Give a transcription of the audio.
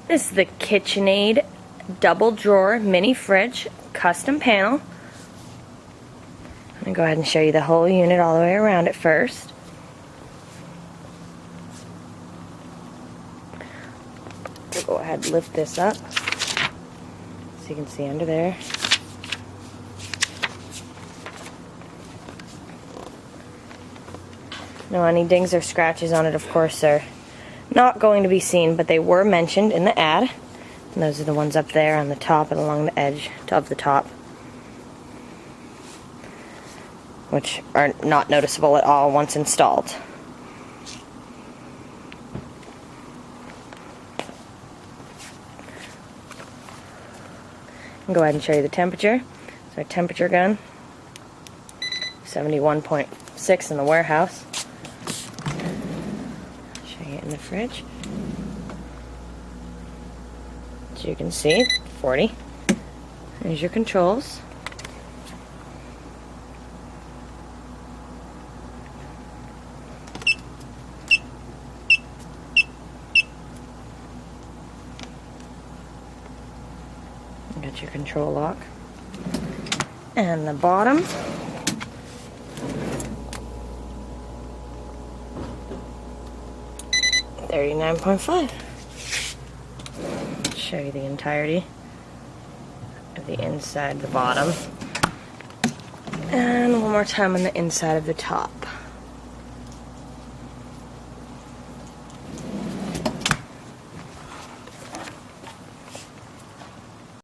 This is the KitchenAid double drawer mini fridge custom panel. I'm going to go ahead and show you the whole unit all the way around it first. We'll go ahead and lift this up so you can see under there. No, any dings or scratches on it, of course, are not going to be seen, but they were mentioned in the ad. And those are the ones up there on the top and along the edge of the top, which are not noticeable at all once installed. I'll go ahead and show you the temperature. So our temperature gun, 71.6 in the warehouse. Show you in the fridge. So you can see, 40. There's your controls. You got your control lock. And the bottom, $39.5. Show you the entirety of the inside, the bottom, and one more time on the inside of the top.